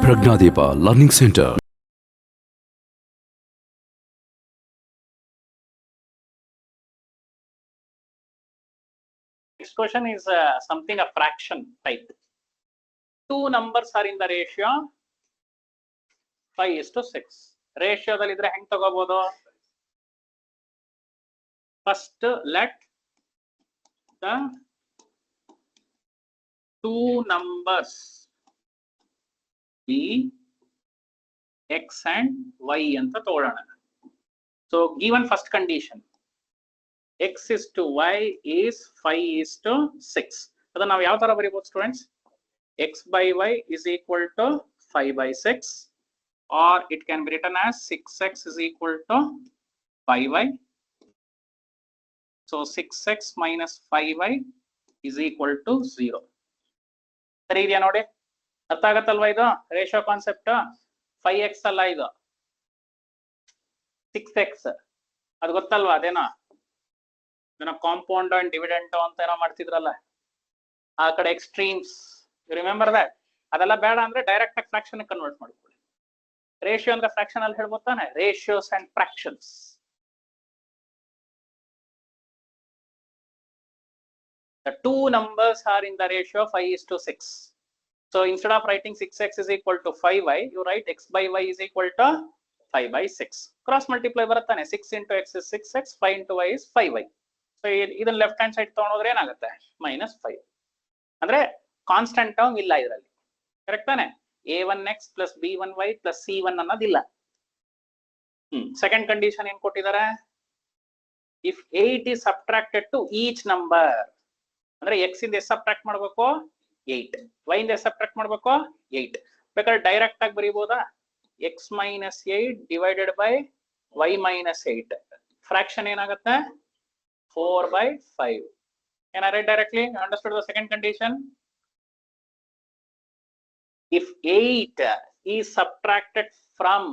ಪ್ರಜ್ಞಾದೀಪ learning centre. Next question is something a fraction type. Two numbers are in the ratio 5:6. Ratio dallidre heng tagobodu. First let the two numbers be x and y anta togolana. So given first condition, x is to y is 5:6. Adha now yav tara baribod students? X by y is equal to 5/6, or it can be written as 6x is equal to 5y. So 6x minus 5y is equal to 0. ಸರಿ ಇದೆಯಾ ನೋಡಿ, ಅರ್ಥ ಆಗತ್ತಲ್ವಾ? ಇದು ratio concept. 5x ಅಲ್ಲ, ಇದು 6x. ಅದು ಗೊತ್ತಲ್ವಾ? ಅದೇನೋ ಕಾಂಪೌಂಡ್ ಅಂಡ್ ಡಿವಿಡೆಂಟ್ ಅಂತ ಏನೋ ಮಾಡ್ತಿದ್ರಲ್ಲ ಆ ಕಡೆ, ಎಕ್ಸ್ಟ್ರೀಮ್ಸ್. You remember that? ಅದೆಲ್ಲ ಬೇಡ ಅಂದ್ರೆ ಡೈರೆಕ್ಟ್ ಆಗಿ ಫ್ರಾಕ್ಷನ್ ಕನ್ವರ್ಟ್ ಮಾಡ್ಕೊಳ್ಳಿ. ರೇಷಿಯೋ ಅಂದ್ರೆ ಫ್ರಾಕ್ಷನ್ ಅಲ್ಲಿ ಹೇಳ್ಬೋದು ತಾನೆ? Ratios and fractions. The two numbers are in the ratio 5:6. So instead of writing 6x is equal to 5y, you write x by y is equal to 5/6. Cross multiply ಬರುತ್ತಾನೆ. 6 into x is 6x, 5 into y is 5y. So ಇದನ್ನ left hand side ತಗೊಂಡ್ರೆ ಏನಾಗುತ್ತೆ? -5. ಅಂದ್ರೆ constant term ಇಲ್ಲ ಇದರಲ್ಲಿ, correct ತಾನೆ? a1x plus b1y plus c1 ಅನ್ನೋದಿಲ್ಲ. Second condition ಏನ್ ಕೊಟ್ಟಿದ್ದಾರೆ? If 8 is subtracted to each number, ಅಂದ್ರೆ x ಇಂದ ಎಷ್ಟು ಸಬ್ಟ್ರಾಕ್ಟ್ ಮಾಡಬೇಕು? 8. y ಇಂದ ಎಷ್ಟು ಸಬ್ಟ್ರಾಕ್ಟ್ ಮಾಡಬೇಕು? 8. ಬೇಕಾದ್ರೆ ಡೈರೆಕ್ಟ್ ಆಗಿ ಬರೀಬಹುದಾ? x minus 8 divided by y minus 8. Fraction ಏನಾಗುತ್ತೆ? 4/5. Can I write directly? Understood the second condition? If 8 is subtracted from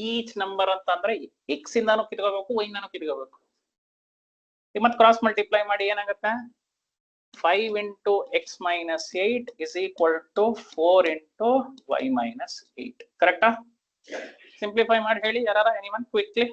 each number ಅಂತಂದ್ರೆ x ಇಂದಾನು ಕಿತ್ಕೋಬೇಕು, y ಇಂದಾನು ಕಿತ್ಕೋಬೇಕು. ಈಗ ಮತ್ತೆ ಕ್ರಾಸ್ ಮಲ್ಟಿಪ್ಲೈ ಮಾಡಿ ಏನಾಗುತ್ತೆ? 5 into x minus 8 is equal to 4 into y minus 8. Correct? Simplify ಮಾಡಿ ಹೇಳಿ ಯಾರಾರ, anyone quickly?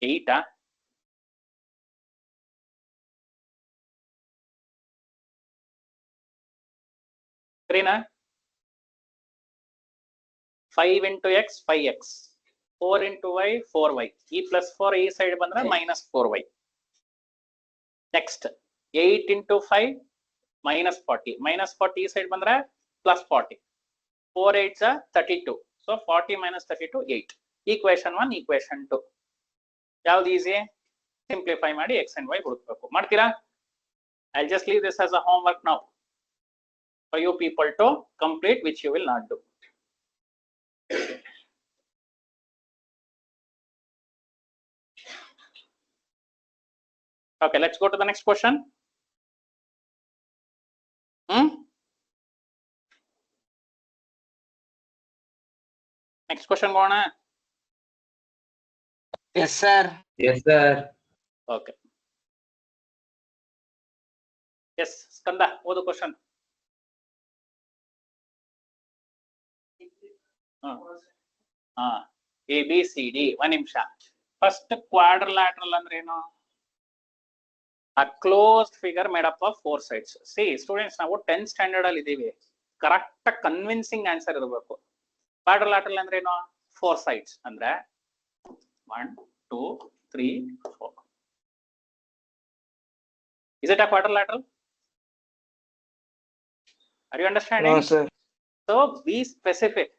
Eight, Karina? 5 into x 5x, 4 into y 4y. E plus 4 ಈ side ಬಂದ್ರೆ -4y. ನೆಕ್ಸ್ಟ್ 8 into 5 -40, -40 ಈ ಸೈಡ್ ಬಂದ್ರೆ +40. 4 8s are 32. So 40 minus 32 8. Equation 1, equation 2. ಯಾವ್ದು easy? Simplify ಮಾಡಿ x and y ಹುಡುಕಬೇಕು. ಮಾಡ್ತೀರಾ? I'll just leave this as a homework now for you people to complete, which you will not do. Okay, let's go to the next question. Next question go on. Yes, sir. Yes, sir. Okay. Yes, Skanda, ಓದು question. A B C D. ಒಂದು ನಿಮಿಷ. First ಕ್ವಾಡ್ರಿಲ್ಯಾಟರಲ್ ಅಂದ್ರೆ ಏನು? A closed figure made up of 4 sides. See students, ನಾವು 10th standard ಅಲ್ಲಿ ಇದೀವಿ. Correct convincing answer ಇರಬೇಕು. ಕ್ವಾಡ್ರಿಲ್ಯಾಟರಲ್ ಅಂದ್ರೆ ಏನು? 4 sides ಅಂದ್ರೆ 1 2 3 4. Is it a quadrilateral? Are you understanding? No, sir. So be specific.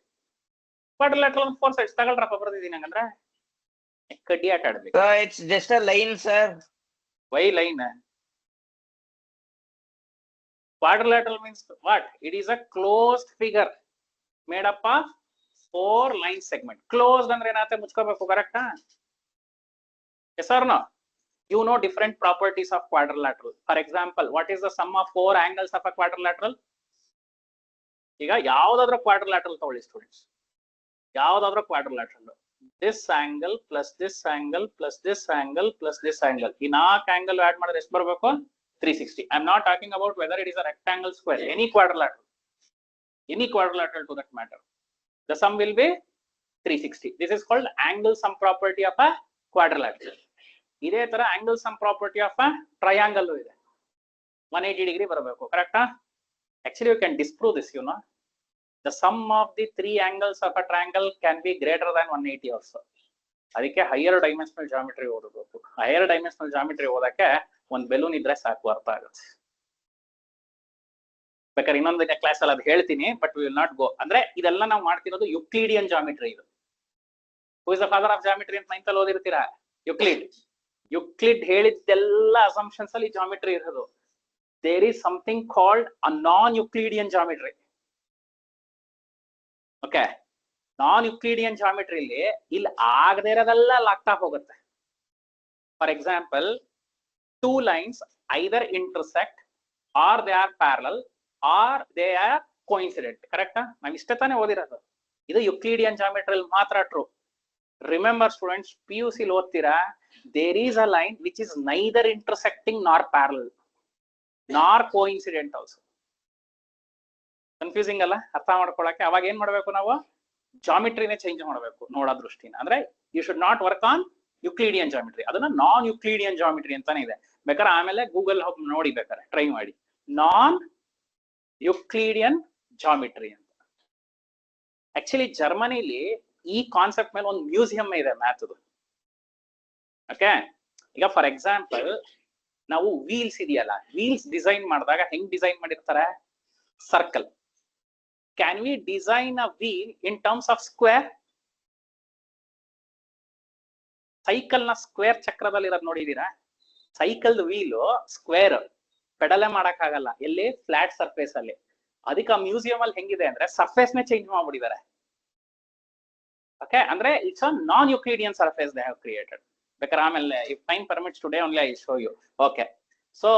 Quadrilateral 4 sides ತಗೊಳ್ರಪ್ಪ, ಬರ್ದಿದ್ದೀನಿ ಹಂಗಂದ್ರೆ ಕಡ್ಡಿ ಆಟ ಆಡ್ಬೇಕು. So it's just a line, sir. Why line? Quadrilateral means what? It is a closed figure made up of 4 line segment. Closed ಅಂದ್ರೆ ಏನಾಗುತ್ತೆ? ಮುಚ್ಕೋಬೇಕು, ಕರೆಕ್ಟಾ? Yes or no? You know different properties of quadrilateral. For example, what is the sum of 4 angles of a quadrilateral? ಈಗ ಯಾವ್ದಾದ್ರೂ quadrilateral ತಗೊಳ್ಳಿ students, ಯಾವ್ದಾದ್ರೂ quadrilateral, this angle plus this angle plus this angle plus this angle, ಈ 4 angle add ಮಾಡಿದ್ರೆ ಎಷ್ಟು ಬರಬೇಕು? 360. I'm not talking about whether it is a rectangle, square, any quadrilateral to that matter, the sum will be 360. This is called angle sum property of a quadrilateral. ಇದೇ ತರ angle sum property of a triangle ಇದೆ, 180 degree ಬರಬೇಕು, ಕರೆಕ್ಟಾ? Actually you can disprove this, you know, the sum of the 3 angles of a triangle can be greater than 180 also. ಅದಕ್ಕೆ higher dimensional geometry ಓದಬೇಕು. Higher dimensional geometry ಓದಕ್ಕೆ ಒಂದು balloon ಇದ್ರೆ ಸಾಕು, ಅರ್ಥ ಆಗುತ್ತೆ. ಬೇಕಾದ್ರೆ ಇನ್ನೊಂದು ಕ್ಲಾಸ್ ಅಲ್ಲಿ ಅದು ಹೇಳ್ತೀನಿ, but we will not go. ಅಂದ್ರೆ ಇದೆಲ್ಲ ನಾವು ಮಾಡ್ತಿರೋದು ಯುಕ್ಲಿಡಿಯನ್ ಜಾಮಿಟ್ರಿ. ಇದು who is the father of geometry ಅಂತ 9th ಅಲ್ಲಿ ಓದಿರ್ತೀರಾ, ಯುಕ್ಲಿಡ್. ಯುಕ್ಲಿಡ್ ಹೇಳಿದ್ದೆಲ್ಲ ಅಸಂಪ್ಷನ್ಸ್ ಅಲ್ಲಿ ಜಾಮಿಟ್ರಿ ಇರೋದು. There is something called a non Euclidean geometry. Okay, non Euclidean ಜಾಮಿಟ್ರಿಲಿ ಇಲ್ಲಿ ಆಗದೆ ಇರೋದೆಲ್ಲ ಆಗ್ತಾ ಹೋಗುತ್ತೆ. For example, 2 lines either intersect or they are parallel or they are coincident. ಕರೆಕ್ಟಾ? ನಾವು ಇಷ್ಟೇ ತಾನೇ ಓದಿರೋದು. ಇದು ಯುಕ್ಲಿಡಿಯನ್ ಜಾಮಿಟ್ರಿಲಿ ಮಾತ್ರ ಟ್ರೂ. ರಿಮೆಂಬರ್ ಸ್ಟೂಡೆಂಟ್ಸ್, PUC ಓದ್ತೀರಾ, there is a line which is neither intersecting nor parallel nor coincident also. Confusing ಅಲ್ಲ ಅರ್ಥ ಮಾಡ್ಕೊಳಕ್ಕೆ? ಅವಾಗ ಏನ್ ಮಾಡ್ಬೇಕು ನಾವು? ಜಾಮಿಟ್ರಿನೇ ಚೇಂಜ್ ಮಾಡಬೇಕು ನೋಡೋ ದೃಷ್ಟಿನ. ಅಂದ್ರೆ you should not work on Euclidean geometry, ಅದನ್ನ ನಾನ್ ಯುಕ್ಲಿಡಿಯನ್ ಜಾಮಿಟ್ರಿ ಅಂತಾನೆ ಇದೆ. ಬೇಕಾದ್ರೆ ಆಮೇಲೆ ಗೂಗಲ್ ಹೋಗಿ ನೋಡಿ, ಬೇಕಾದ್ರೆ ಟ್ರೈ ಮಾಡಿ, ನಾನ್ ಯುಕ್ಲಿಡಿಯನ್ ಜಾಮಿಟ್ರಿ ಅಂತ. ಆಕ್ಚುಲಿ ಜರ್ಮನಿಲಿ ಈ ಕಾನ್ಸೆಪ್ಟ್ ಮೇಲೆ ಒಂದು ಮ್ಯೂಸಿಯಂ ಇದೆ ಮ್ಯಾಥ್ದು. ಓಕೆ, ಈಗ ಫಾರ್ ಎಕ್ಸಾಂಪಲ್ ನಾವು ವೀಲ್ಸ್ ಇದೆಯಲ್ಲ, ವೀಲ್ಸ್ ಡಿಸೈನ್ ಮಾಡಿದಾಗ ಹೆಂಗ್ ಡಿಸೈನ್ ಮಾಡಿರ್ತಾರೆ? Circle. Can we design a wheel in terms of square? Cycle ನ ಸ್ಕ್ವೇರ್ ಚಕ್ರದಲ್ಲಿ ಇರೋದು ನೋಡಿದೀರಾ? ಸೈಕಲ್ ವೀಲು ಸ್ಕ್ವೇರ್, ಪೆಡಲೇ ಮಾಡಕ್ ಆಗಲ್ಲ. ಎಲ್ಲಿ? ಫ್ಲಾಟ್ ಸರ್ಫೇಸ್ ಅಲ್ಲಿ. ಅದಕ್ಕೆ ಆ ಮ್ಯೂಸಿಯಂ ಅಲ್ಲಿ ಹೆಂಗಿದೆ ಅಂದ್ರೆ ಸರ್ಫೇಸ್ ನೇ ಚೇಂಜ್ ಮಾಡ್ಬಿಟ್ಟಿದ್ದಾರೆ. ಓಕೆ, ಅಂದ್ರೆ it's a non Euclidean surface they have created. ಬೇಕಾದ್ರೆ ಆಮೇಲೆ if time permits today only I show you. Okay, so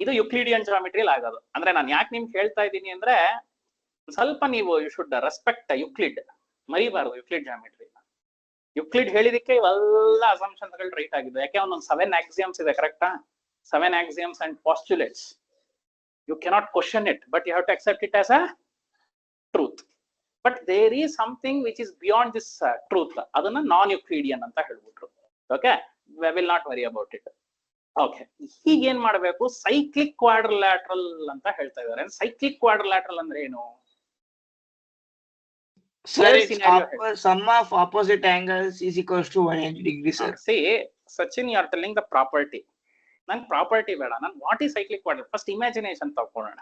ಇದು ಯುಕ್ಲಿಡಿಯನ್ ಜಾಮಿಟ್ರಿಲ್ ಆಗೋದು. ಅಂದ್ರೆ ನಾನು ಯಾಕೆ ನಿಮ್ಗೆ ಹೇಳ್ತಾ ಇದ್ದೀನಿ ಅಂದ್ರೆ, ಸ್ವಲ್ಪ ನೀವು ಯು ಶುಡ್ ರೆಸ್ಪೆಕ್ಟ್ ಯುಕ್ಲಿಡ್, ಮರಿಬಾರ್ದು ಯುಕ್ಲಿಡ್ ಜಾಮಿಟ್ರಿ. ಯುಕ್ಲಿಡ್ ಹೇಳಿದಕ್ಕೆ ಇವೆಲ್ಲ ಅಸಂಪ್ಷನ್ಸ್ ಗಳು ರೈಟ್ ಆಗಿದ್ದು. ಯಾಕೆ ಒಂದೊಂದು 7 axioms ಇದೆ, ಕರೆಕ್ಟಾ? 7 axioms and postulates. You cannot question it, but you have to accept it as a truth. But there is something which is beyond this truth. ಅದನ್ನ non Euclidean ಅಂತ ಹೇಳ್ಬಿಟ್ರು. Okay, we will not worry about it. Okay, ಈಗ ಏನ್ ಮಾಡ್ಬೇಕು? Cyclic quadrilateral ಅಂತ ಹೇಳ್ತಾ ಇದ್ದಾರೆ. Cyclic quadrilateral ಅಂದ್ರೆ ಏನು? Sir, sum of opposite angles is equals to 180 degrees, sir. See, Sachin, you are telling the property. Nan property ಬೇಡ, ನಾನು what is cyclic quadrilateral first imagination ತಗೊಳ್ಳೋಣ.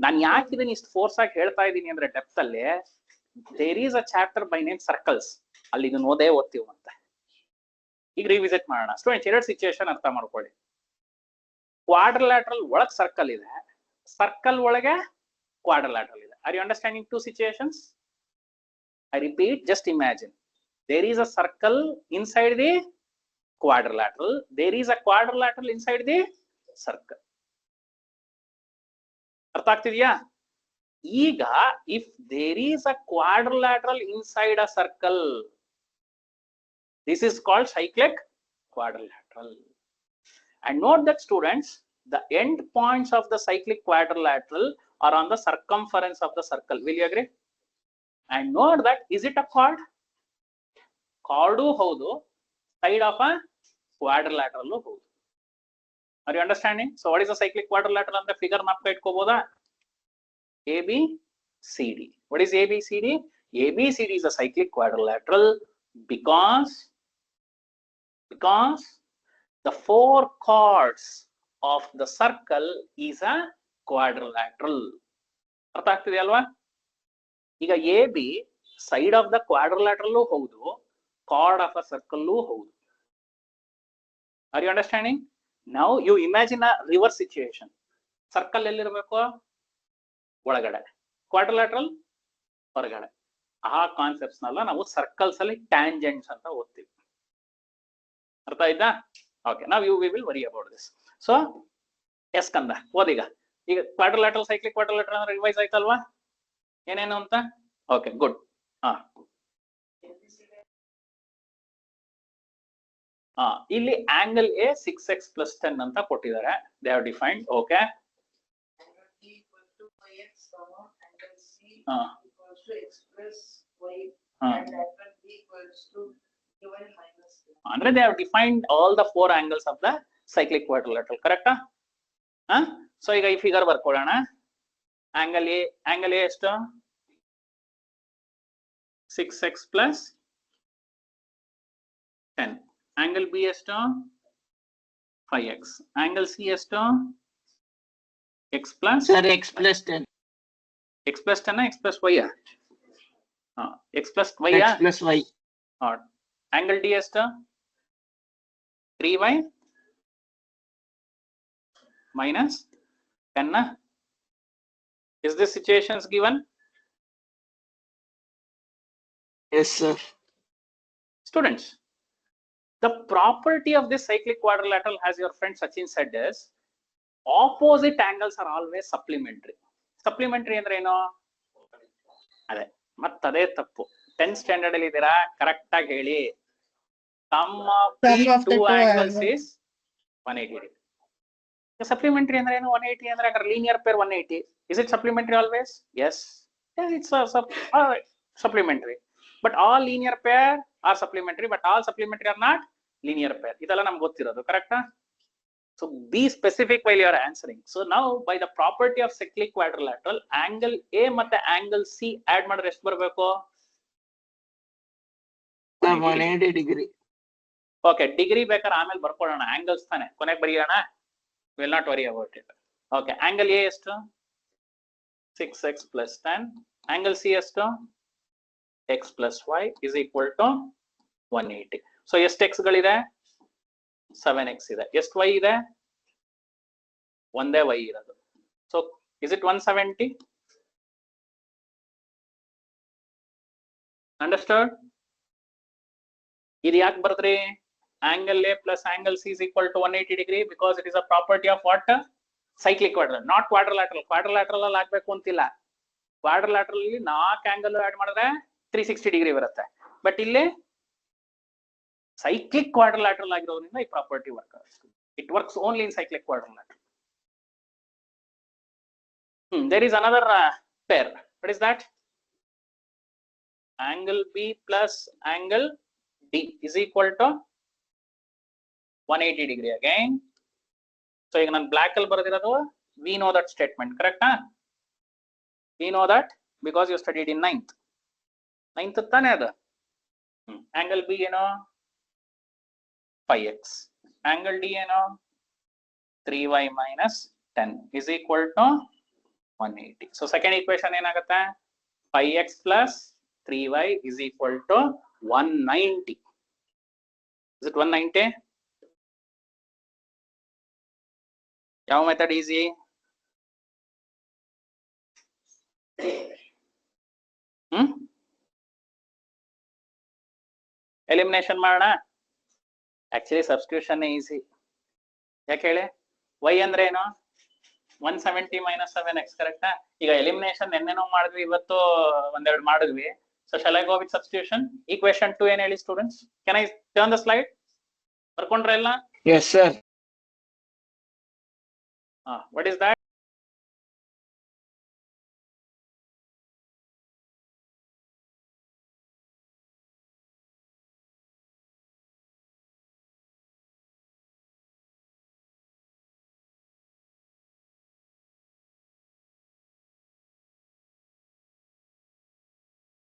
ನಾನು ಯಾಕೆ ಇದನ್ನ ಇಷ್ಟು ಫೋರ್ಸ್ ಆಗಿ ಹೇಳ್ತಾ ಇದ್ದೀನಿ ಅಂದ್ರೆ, ಡೆಪ್ತ್ ಅಲ್ಲಿ there is a chapter by name circles, ಅಲ್ಲಿ ಇದನ್ನ ಓದ್ತೀವಿ ಅಂತ. ಈಗ ರಿವಿಸಿಟ್ ಮಾಡೋಣ ಸ್ಟೂಡೆಂಟ್ಸ್. 2 ಸಿಚುಯೇಷನ್ ಅರ್ಥ ಮಾಡ್ಕೊಳ್ಳಿ. ಕ್ವಾಡ್ರಿಲ್ಯಾಟ್ರಲ್ ಒಳಗ್ ಸರ್ಕಲ್ ಇದೆ, ಸರ್ಕಲ್ ಒಳಗೆ ಕ್ವಾಡ್ರಿಲ್ಯಾಟ್ರಲ್ ಇದೆ. Are you understanding 2 situations? I repeat, just imagine there is a circle inside the quadrilateral, there is a quadrilateral inside the circle. ಅರ್ಥ ಆಗ್ತಿದ್ಯಾ? ಈಗ if there is a quadrilateral inside a circle, this is called cyclic quadrilateral. And note that students, the end points of the cyclic quadrilateral are on the circumference of the circle. Will you agree? And note that, is it a chord? Chord houdu, side of a quadrilateral houdu. Are you understanding? So what is the cyclic quadrilateral? And the figure map itkoboda? ABCD. What is ABCD? ABCD is a cyclic quadrilateral because the 4 chords of the circle is a quadrilateral. ಅರ್ಥ ಆಗ್ತಿದೆ ಅಲ್ವಾ? ಈಗ AB side of the quadrilateral ಹೌದು, chord of a circle ಹೌದು. Are you understanding? Now you imagine a reverse situation. Circle ಎಲ್ಲಿರ್ಬೇಕು? ಒಳಗಡೆ, quadrilateral ಹೊರಗಡೆ. ಆ ಕಾನ್ಸೆಪ್ಟ್ಸ್ ನೆಲ್ಲ ನಾವು ಸರ್ಕಲ್ಸ್ ಅಲ್ಲಿ ಟ್ಯಾಂಜೆಂಟ್ಸ್ ಅಂತ ಓದ್ತೀವಿ. ಅರ್ಥ ಆಯ್ತಾ? ಓಕೆ, ನಾವ್ we will worry about this. So ಎಸ್ ಕಂದ ಓದೀಗ. ಈಗ ಕ್ವಾಡ್ರಿಲ್ಯಾಟರಲ್ ಸೈಕ್ಲಿಕ್ ಕ್ವಾಡ್ರಿಲ್ಯಾಟರಲ್ ಅಂದ್ರೆ ರಿವೈಸ್ ಆಯ್ತಲ್ವಾ ಏನೇನು ಅಂತ? Okay, good. ಇಲ್ಲಿ ಆಂಗಲ್ ಎ 6x + 10 ಅಂತ ಕೊಟ್ಟಿದ್ದಾರೆ. They have defined. ಓಕೆ, ಅಂದ್ರೆ they have defined all the 4 angles of the cyclic quadrilateral. ಕರೆಕ್ಟಾ? ಸೊ ಈಗ ಈ ಫಿಗರ್ ಬರ್ಕೊಳ್ಳೋಣ. ಆಂಗಲ್ ಎ ಎಷ್ಟು? 6x + 10. ಆಂಗಲ್ ಬಿ ಎಷ್ಟು? 5x. ಆಂಗಲ್ ಸಿ ಎಷ್ಟು? x + Sir, x + 10. x + 10 x + y x + y X + y. Angle D ಎಷ್ಟು? 3y - 10. Is this situations given? Yes, sir. Students, the property of this cyclic quadrilateral, as your friend Sachin said, is opposite angles are always supplementary. Supplementary ಅಂದ್ರೆ ಏನು? ಅದೇ ಮತ್ತದೇ ತಪ್ಪು. 10th standard ಅಲ್ಲಿ ಇದ್ದೀರಾ, correct ಆಗಿ ಹೇಳಿ. Sum of the two angles is 180 degree. Supplementary ಅಂದ್ರೆ ಏನು? 180 ಅಂದ್ರೆ linear pair 180. Is it supplementary always? Yes. Yeah, it's supplementary. But all linear pair are supplementary, but all supplementary are not linear pair. ಇದೆಲ್ಲ ನಮ್ಗೆ ಗೊತ್ತಿರೋದು, ಕರೆಕ್ಟಾ? So be specific while you are answering. So now by the property of cyclic quadrilateral, angle A ಮತ್ತೆ angle C add ಮಾಡಿದ್ರೆ ಎಷ್ಟು ಬರಬೇಕು? 180 degree. Okay, degree ಬೇಕಾದ್ರೆ ಆಮೇಲೆ ಬರ್ಕೊಳ್ಳೋಣ, ಆಂಗಲ್ಸ್ ತಾನೆ ಕೊನೆಗೆ ಬರೆಯೋಣ. Will not worry about it. Okay, angle A ಎಷ್ಟು? 6x + 10. ಆಂಗಲ್ ಸಿ ಎಷ್ಟು? x + y = 180. ಸೊ ಎಷ್ಟು x ಗಳಿದೆ? 7x ಇದೆ. ಎಷ್ಟು y ಇದೆ? ಒಂದೇ y ಇರೋದು. So is it 170? Understood? ಇದು ಯಾಕೆ ಬರೆದ್ರಿ? Angle A + angle C = 180 degree because it is a property of what? Cyclic quadrilateral, not quadrilateral. Quadrilateral ಅಲ್ಲಿ ಆಗ್ಬೇಕು ಅಂತಿಲ್ಲ. Quadrilateral ಅಲ್ಲಿ 4 angle ಆಡ್ ಮಾಡಿದ್ರೆ 360 degree ಬರುತ್ತೆ. ಬಟ್ ಇಲ್ಲಿ cyclic quadrilateral ಆಗಿರೋದ್ರಿಂದ ಈ ಪ್ರಾಪರ್ಟಿ ವರ್ಕ್ ಆಗುತ್ತೆ. It works only in cyclic quadrilateral. There is another pair. What is that? Angle B + angle D = 180 degree again. So ಈಗ ನಾನು ಬ್ಲಾಕ್ ಅಲ್ಲಿ ಬರೆದಿರೋದು we know that statement, correct? We know that because you studied in 9th ತಾನೇ ಅದು. Angle B ಏನೋ 5x. Angle D ಏನೋ 3y - 10 = 180. So second equation ಏನಾಗುತ್ತೆ? 5x + 3y = 190. Is it 190? ಯಾವ method easy? Elimination ಮಾಡೋಣ. Actually substitution easy. ಯಾಕೆ ಹೇಳಿ? y ಅಂದ್ರೆ ಏನು? 170 - 7x, ಕರೆಕ್ಟಾ? ಈಗ ಎಲಿಮಿನೇಷನ್ ನೆನ್ನೆನೋ ಮಾಡಿದ್ವಿ, ಇವತ್ತು ಒಂದೆರಡು ಮಾಡಿದ್ವಿ. So shall I go with substitution? Equation 2 ಏನ್ ಹೇಳಿ students? Can I turn the slide? ಬರ್ಕೊಂಡ್ರೆ ಎಲ್ಲ? Yes, sir. What is that?